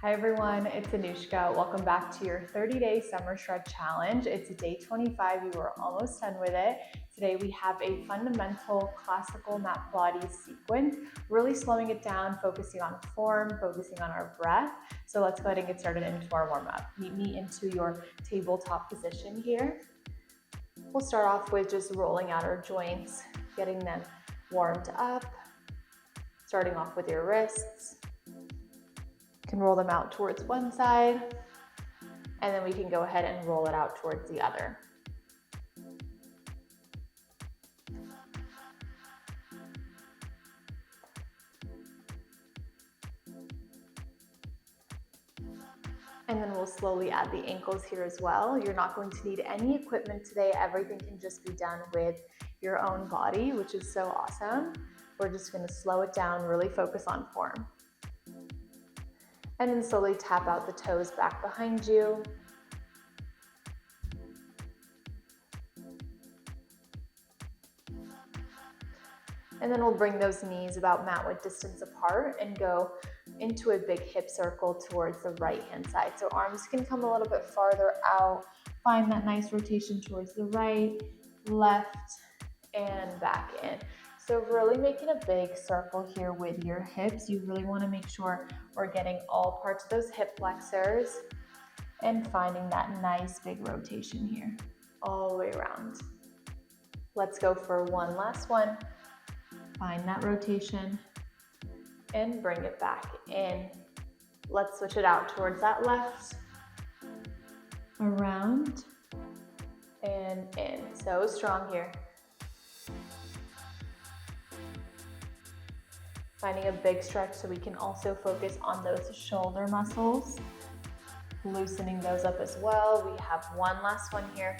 Hi everyone, it's Anushka. Welcome back to your 30-day summer shred challenge. It's day 25, you are almost done with it. Today we have a fundamental classical mat Pilates sequence, really slowing it down, focusing on form, focusing on our breath. So let's go ahead and get started into our warm-up. Meet me into your tabletop position here. We'll start off with just rolling out our joints, getting them warmed up, starting off with your wrists. Can roll them out towards one side, and then we can go ahead and roll it out towards the other. And then we'll slowly add the ankles here as well. You're not going to need any equipment today. Everything can just be done with your own body, which is so awesome. We're just going to slow it down, really focus on form. And then slowly tap out the toes back behind you. And then we'll bring those knees about mat width distance apart and go into a big hip circle towards the right hand side. So arms can come a little bit farther out. Find that nice rotation towards the right, left, and back in. So really making a big circle here with your hips. You really want to make sure we're getting all parts of those hip flexors and finding that nice big rotation here all the way around. Let's go for one last one. Find that rotation and bring it back in. Let's switch it out towards that left, around, and in. So strong here. Finding a big stretch so we can also focus on those shoulder muscles, loosening those up as well. We have one last one here.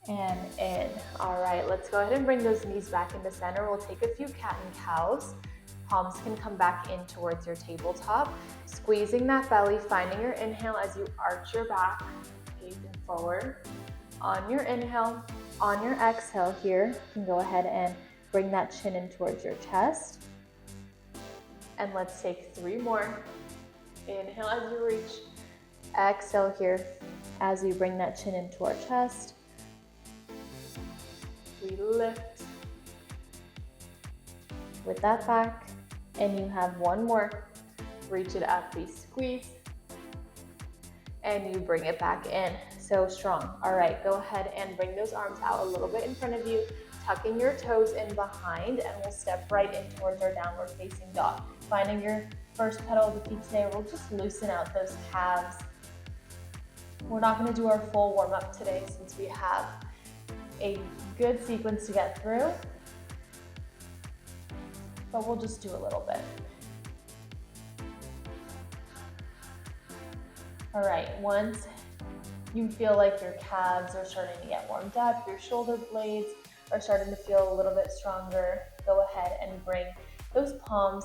And in. All right, let's go ahead and bring those knees back into center. We'll take a few cat and cows. Palms can come back in towards your tabletop. Squeezing that belly, finding your inhale as you arch your back, gazing forward. On your inhale, on your exhale here, you can go ahead and bring that chin in towards your chest. And let's take 3 more. Inhale as you reach. Exhale here as we bring that chin into our chest. We lift with that back. And you have one more. Reach it up, we squeeze. And you bring it back in. So strong. All right, go ahead and bring those arms out a little bit in front of you. Tucking your toes in behind, and we'll step right in towards our downward facing dog. Finding your first pedal of the feet today, we'll just loosen out those calves. We're not going to do our full warm up today since we have a good sequence to get through, but we'll just do a little bit. All right, once you feel like your calves are starting to get warmed up, your shoulder blades are starting to feel a little bit stronger, go ahead and bring those palms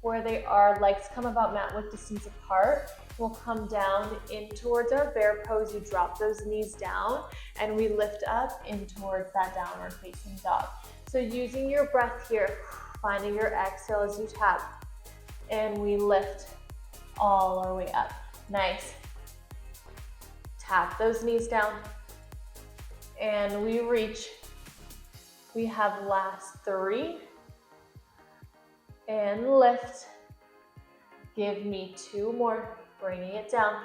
where they are. Legs come about mat width distance apart. We'll come down in towards our bear pose. You drop those knees down and we lift up in towards that downward facing dog. So using your breath here, finding your exhale as you tap, and we lift all our way up. Nice. Tap those knees down and we reach. We have last 3, and lift. Give me 2 more, bringing it down,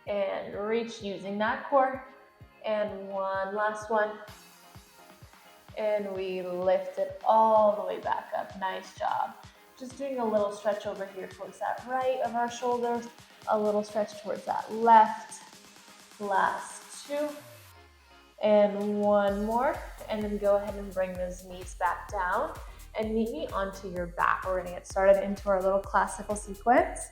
and reach using that core, and one last one, and we lift it all the way back up. Nice job. Just doing a little stretch over here towards that right of our shoulders, a little stretch towards that left. Last 2. And one more, and then go ahead and bring those knees back down and meet me onto your back. We're gonna get started into our little classical sequence.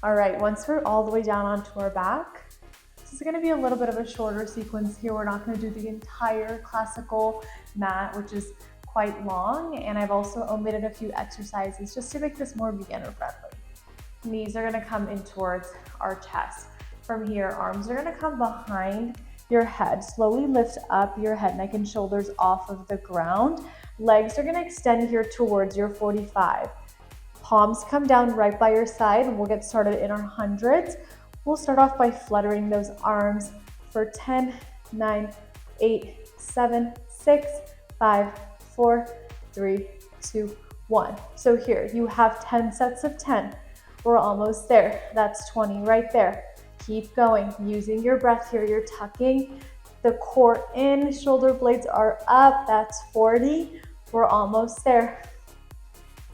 All right, once we're all the way down onto our back, this is gonna be a little bit of a shorter sequence here. We're not gonna do the entire classical mat, which is quite long, and I've also omitted a few exercises just to make this more beginner friendly. Knees are gonna come in towards our chest. From here, arms are gonna come behind your head. Slowly lift up your head, neck, and shoulders off of the ground. Legs are gonna extend here towards your 45. Palms come down right by your side, and we'll get started in our hundreds. We'll start off by fluttering those arms for 10, 9, 8, 7, 6, 5, 4, 3, 2, 1. So here, you have 10 sets of 10. We're almost there. That's 20 right there. Keep going, using your breath here. You're tucking the core in, shoulder blades are up. That's 40. We're almost there.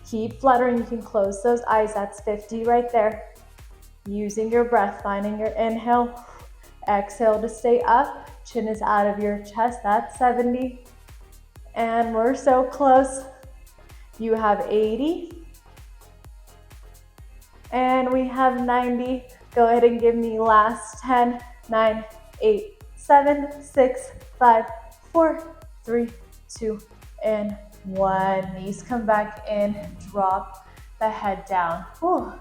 Keep fluttering. You can close those eyes. That's 50 right there. Using your breath, finding your inhale, exhale to stay up. Chin is out of your chest. That's 70. And we're so close. You have 80. And we have 90. Go ahead and give me last 10, 9, 8, 7, 6, 5, 4, 3, 2, and 1. Knees come back in, drop the head down. Whew.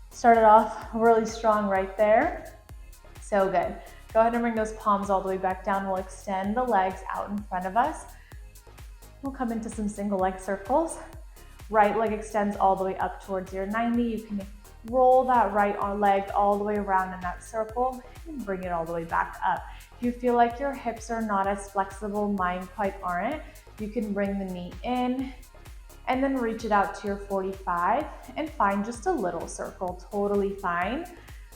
Started off really strong right there. So good. Go ahead and bring those palms all the way back down. We'll extend the legs out in front of us. We'll come into some single leg circles. Right leg extends all the way up towards your 90. You can roll that right leg all the way around in that circle and bring it all the way back up. If you feel like your hips are not as flexible, mine quite aren't, you can bring the knee in and then reach it out to your 45 and find just a little circle, totally fine.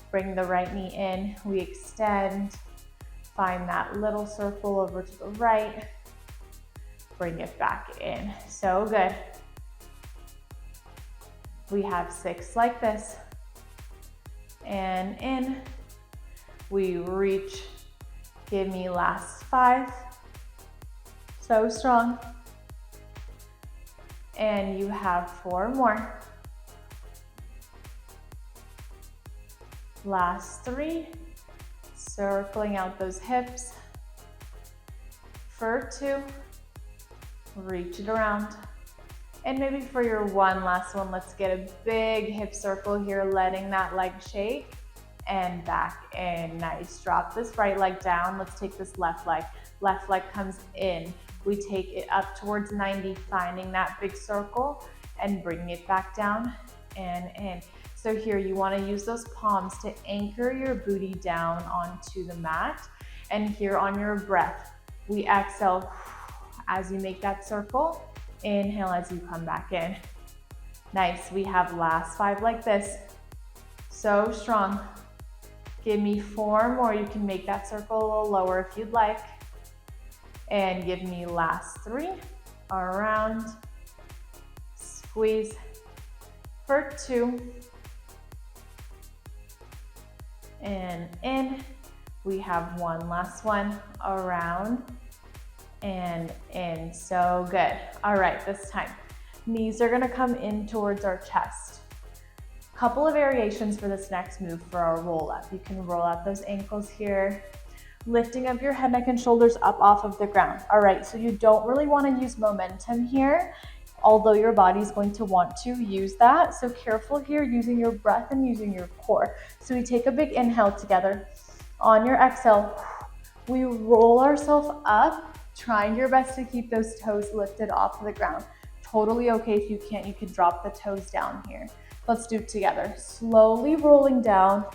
Bring the right knee in, we extend, find that little circle over to the right, bring it back in. So good. We have 6 like this. And in, we reach, give me last 5. So strong. And you have 4 more. Last 3, circling out those hips. For 2, reach it around. And maybe for your one last one, let's get a big hip circle here, letting that leg shake and back in. Nice. Drop this right leg down. Let's take this left leg. Left leg comes in. We take it up towards 90, finding that big circle and bringing it back down and in. So here you want to use those palms to anchor your booty down onto the mat. And here on your breath, we exhale as you make that circle. Inhale as you come back in. Nice. We have last 5 like this. So strong. Give me 4 more. You can make that circle a little lower if you'd like. And give me last 3. Around. Squeeze. For 2. And in. We have one last one. Around. And in. So good. All right, this time knees are going to come in towards our chest. Couple of variations for this next move for our roll up. You can roll out those ankles here, lifting up your head, neck, and shoulders up off of the ground. All right, so you don't really want to use momentum here, although your body's going to want to use that. So careful here, using your breath and using your core. So we take a big inhale together. On your exhale, we roll ourselves up, trying your best to keep those toes lifted off the ground. Totally okay if you can't, you can drop the toes down here. Let's do it together. Slowly rolling down,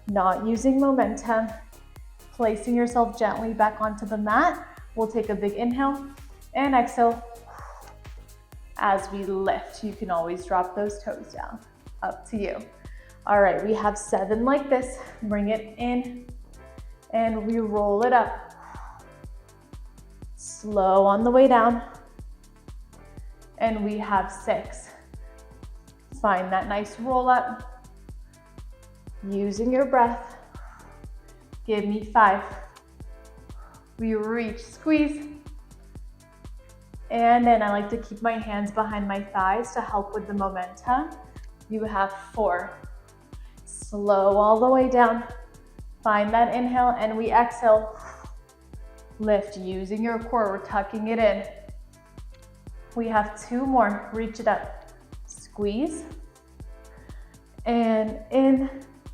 not using momentum, placing yourself gently back onto the mat. We'll take a big inhale and exhale. As we lift, you can always drop those toes down, up to you. All right, we have 7 like this. Bring it in and we roll it up. Slow on the way down. And we have 6. Find that nice roll up. Using your breath. Give me 5. We reach, squeeze. And then I like to keep my hands behind my thighs to help with the momentum. You have 4. Slow all the way down. Find that inhale and we exhale. Lift using your core, we're tucking it in. We have 2 more, reach it up. Squeeze. And in,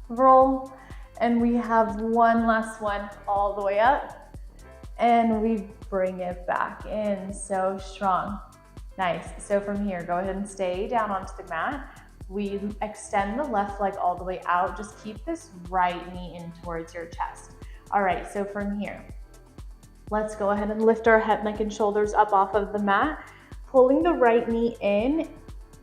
roll. And we have one last one all the way up. And we bring it back in, so strong. Nice. So from here, go ahead and stay down onto the mat. We extend the left leg all the way out. Just keep this right knee in towards your chest. All right, so from here, let's go ahead and lift our head, neck, and shoulders up off of the mat, pulling the right knee in,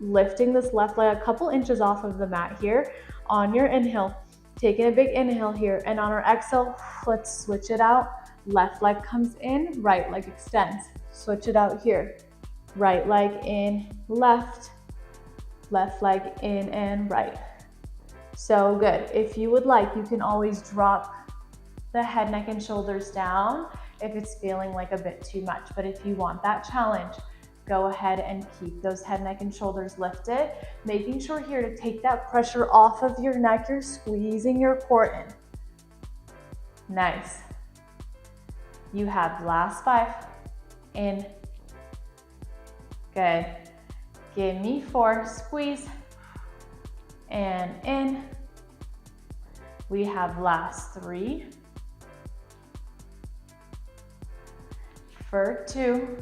lifting this left leg a couple inches off of the mat here. On your inhale, taking a big inhale here, and on our exhale, let's switch it out. Left leg comes in, right leg extends. Switch it out here. Right leg in, left leg in and right. So good. If you would like, you can always drop the head, neck, and shoulders down if it's feeling like a bit too much. But if you want that challenge, go ahead and keep those head, neck, and shoulders lifted, making sure here to take that pressure off of your neck. You're squeezing your core in. Nice. You have last 5. In. Good. Give me 4. Squeeze. And in. We have last 3. For 2.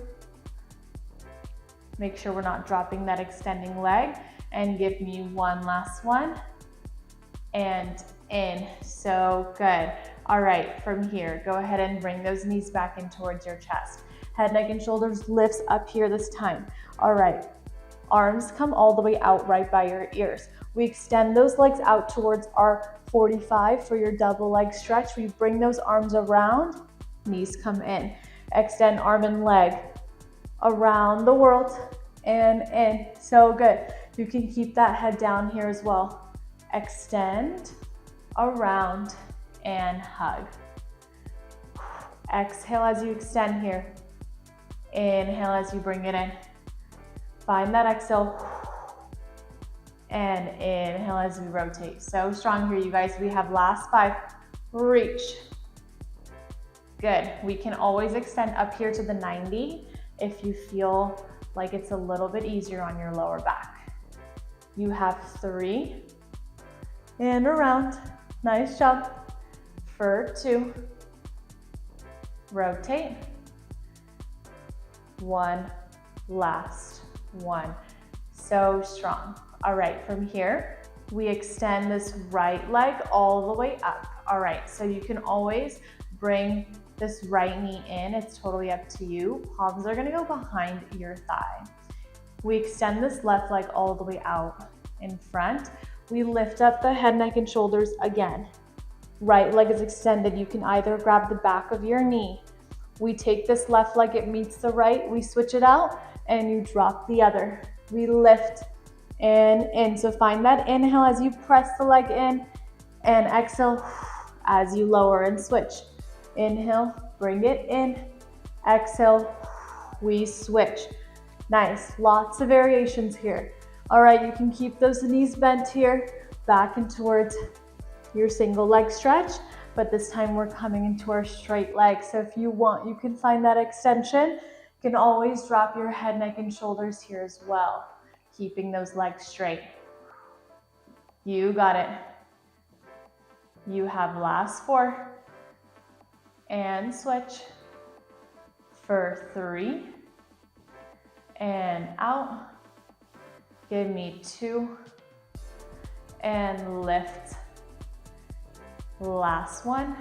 Make sure we're not dropping that extending leg. And give me 1 last one. And in. So good. All right, from here, go ahead and bring those knees back in towards your chest. Head, neck, and shoulders lifts up here this time. All right, arms come all the way out right by your ears. We extend those legs out towards our 45 for your double leg stretch. We bring those arms around, knees come in. Extend arm and leg around the world and in. So good. You can keep that head down here as well. Extend, around, and hug. Exhale as you extend here. Inhale as you bring it in. Find that exhale. And inhale as we rotate. So strong here, you guys. We have last 5. Reach. Good. We can always extend up here to the 90 if you feel like it's a little bit easier on your lower back. You have 3. And around. Nice job. For 2. Rotate. 1. Last 1. So strong. All right, from here, we extend this right leg all the way up. All right, so you can always bring this right knee in. It's totally up to you. Palms are gonna go behind your thigh. We extend this left leg all the way out in front. We lift up the head, neck, and shoulders again. Right leg is extended. You can either grab the back of your knee. We take this left leg, it meets the right. We switch it out and you drop the other. We lift and in. So find that inhale as you press the leg in and exhale as you lower and switch. Inhale, bring it in. Exhale, we switch. Nice, lots of variations here. All right, you can keep those knees bent here, back and towards your single leg stretch, but this time we're coming into our straight leg. So if you want, you can find that extension. You can always drop your head, neck, and shoulders here as well, keeping those legs straight. You got it. You have last 4. And switch. For 3. And out. Give me 2. And lift. Last 1.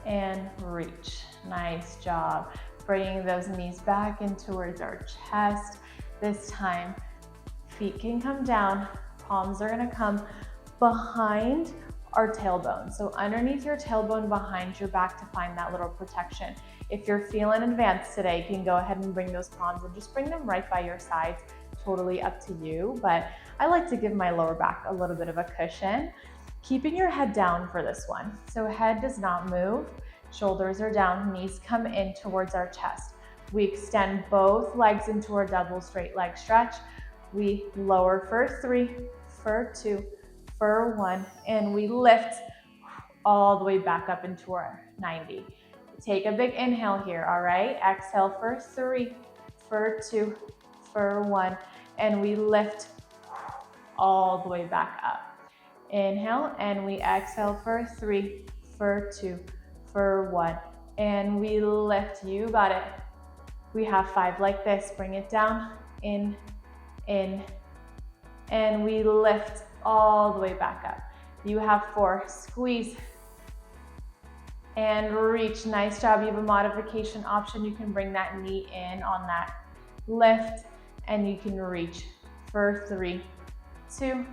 And reach. Nice job. Bringing those knees back in towards our chest. This time, feet can come down. Palms are gonna come behind our tailbone. So underneath your tailbone, behind your back to find that little protection. If you're feeling advanced today, you can go ahead and bring those palms and just bring them right by your sides. Totally up to you, but I like to give my lower back a little bit of a cushion. Keeping your head down for this one. So head does not move, shoulders are down, knees come in towards our chest. We extend both legs into our double straight leg stretch. We lower for 3, for 2, for 1, and we lift all the way back up into our 90. Take a big inhale here, all right? Exhale for 3, for 2, for 1, and we lift all the way back up. Inhale, and we exhale for 3, for 2, for 1, and we lift. You got it. We have 5 like this. Bring it down, in, and we lift all the way back up. You have 4, squeeze, and reach. Nice job. You have a modification option. You can bring that knee in on that lift, and you can reach for 3, 2,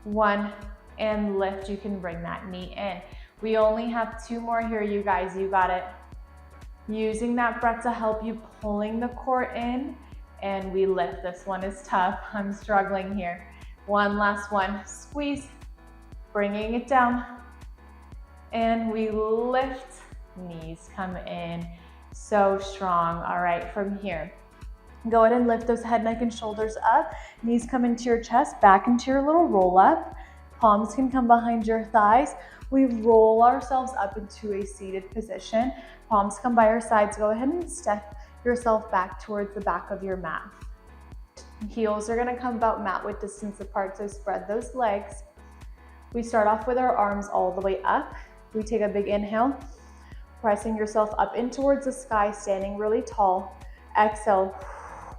1, and lift. You can bring that knee in. We only have 2 more here, you guys. You got it. Using that breath to help you, pulling the core in, and we lift. This one is tough. I'm struggling here. One last one. Squeeze, bringing it down, and we lift. Knees come in. So strong. All right, from here, go ahead and lift those head, neck, and shoulders up. Knees come into your chest, back into your little roll up. Palms can come behind your thighs. We roll ourselves up into a seated position. Palms come by our sides. Go ahead and step yourself back towards the back of your mat. Heels are gonna come about mat width distance apart, so spread those legs. We start off with our arms all the way up. We take a big inhale, pressing yourself up in towards the sky, standing really tall. Exhale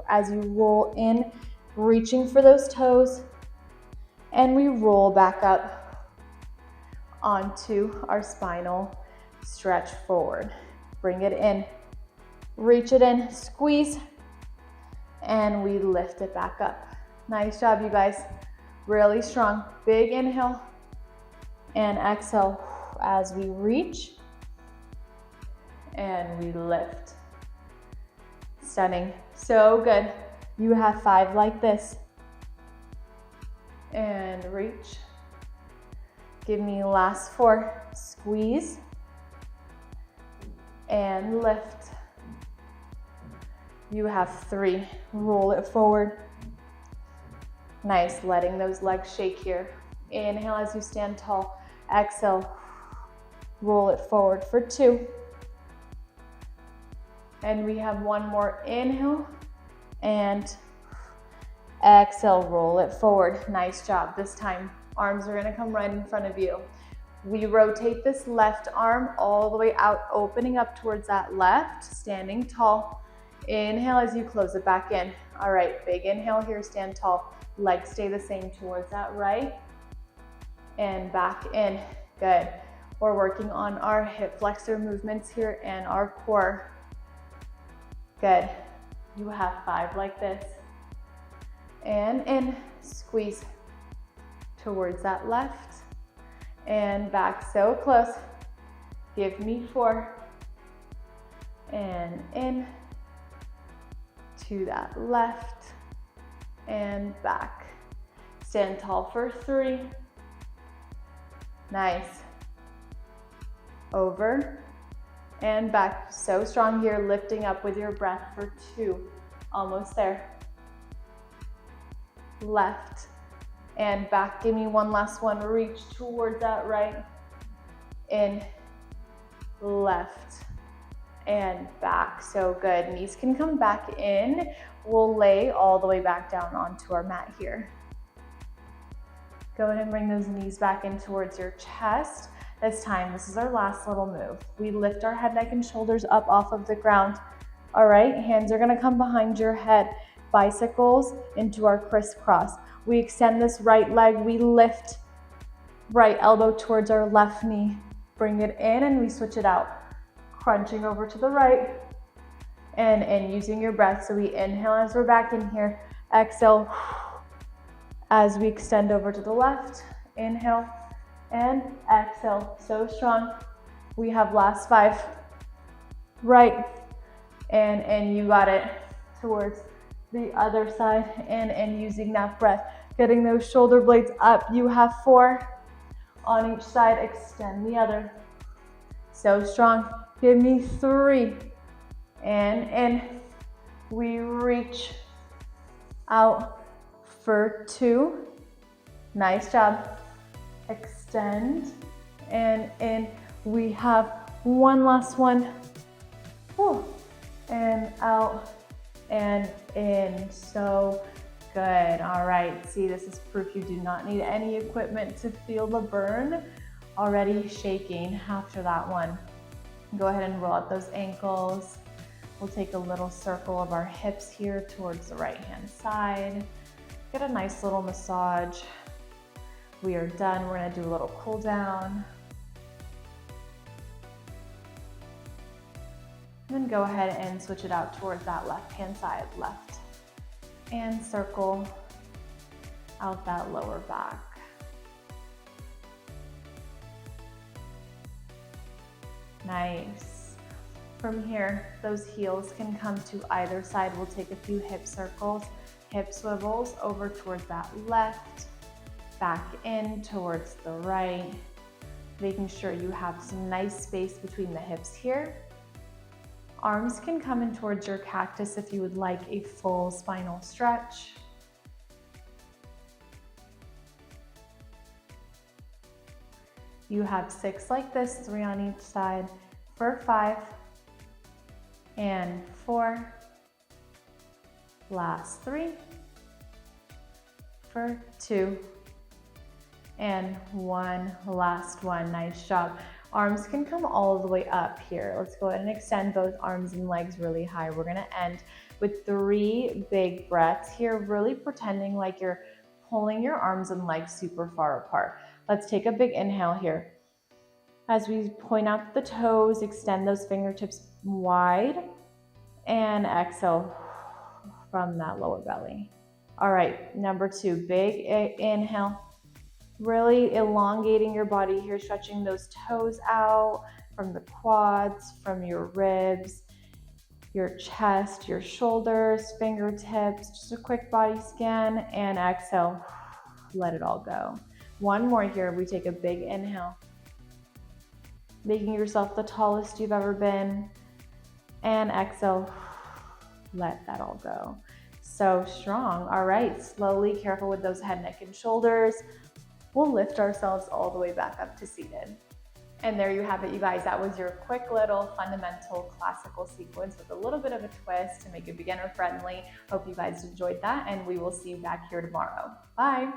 as you roll in, reaching for those toes, and we roll back up onto our spinal stretch forward. Bring it in, reach it in, squeeze, and we lift it back up. Nice job, you guys. Really strong. Big inhale and exhale as we reach and we lift. Stunning. So good. You have 5 like this. And reach. Give me last 4. Squeeze and lift. You have 3. Roll it forward. Nice. Letting those legs shake here. Inhale as you stand tall. Exhale. Roll it forward for 2. And we have 1 more. Inhale and exhale. Roll it forward. Nice job. This time, arms are gonna come right in front of you. We rotate this left arm all the way out, opening up towards that left, standing tall. Inhale as you close it back in. All right, big inhale here, stand tall. Legs stay the same towards that right and back in. Good. We're working on our hip flexor movements here and our core. Good. You have 5 like this. And in, squeeze towards that left and back, so close. Give me 4 and in to that left and back. Stand tall for 3. Nice. Over and back. So strong here, lifting up with your breath for 2. Almost there. Left and back. Give me 1 last one. Reach towards that right. In, left, and back. So good. Knees can come back in. We'll lay all the way back down onto our mat here. Go ahead and bring those knees back in towards your chest. This time, this is our last little move. We lift our head, neck, and shoulders up off of the ground. All right, hands are gonna come behind your head. Bicycles into our crisscross. We extend this right leg. We lift right elbow towards our left knee. Bring it in and we switch it out. Crunching over to the right and using your breath. So we inhale as we're back in here. Exhale as we extend over to the left. Inhale and exhale. So strong. We have last 5. Right and you got it. Towards the other side and using that breath. Getting those shoulder blades up. You have 4 on each side. Extend the other. So strong. Give me 3 and in. We reach out for 2. Nice job. Extend and in. We have 1 last one. Whew. And out and in. So good. All right. See, this is proof you do not need any equipment to feel the burn. Already shaking after that one. Go ahead and roll out those ankles. We'll take a little circle of our hips here towards the right-hand side. Get a nice little massage. We are done. We're gonna do a little cool down. And then go ahead and switch it out towards that left-hand side, left. And circle out that lower back. Nice. From here, those heels can come to either side. We'll take a few hip circles, hip swivels over towards that left, back in towards the right, making sure you have some nice space between the hips here. Arms can come in towards your cactus if you would like a full spinal stretch. You have 6 like this, 3 on each side, for 5, and 4, last 3, for 2, and 1, last 1, nice job. Arms can come all the way up here. Let's go ahead and extend both arms and legs really high. We're gonna end with 3 big breaths here, really pretending like you're pulling your arms and legs super far apart. Let's take a big inhale here. As we point out the toes, extend those fingertips wide, and exhale from that lower belly. All right, number 2, big inhale. Really elongating your body here, stretching those toes out from the quads, from your ribs, your chest, your shoulders, fingertips, just a quick body scan, and exhale, let it all go. One more here, we take a big inhale, making yourself the tallest you've ever been, and exhale, let that all go. So strong. All right, slowly, careful with those head, neck, and shoulders. We'll lift ourselves all the way back up to seated. And there you have it, you guys. That was your quick little fundamental classical sequence with a little bit of a twist to make it beginner friendly. Hope you guys enjoyed that, and we will see you back here tomorrow. Bye.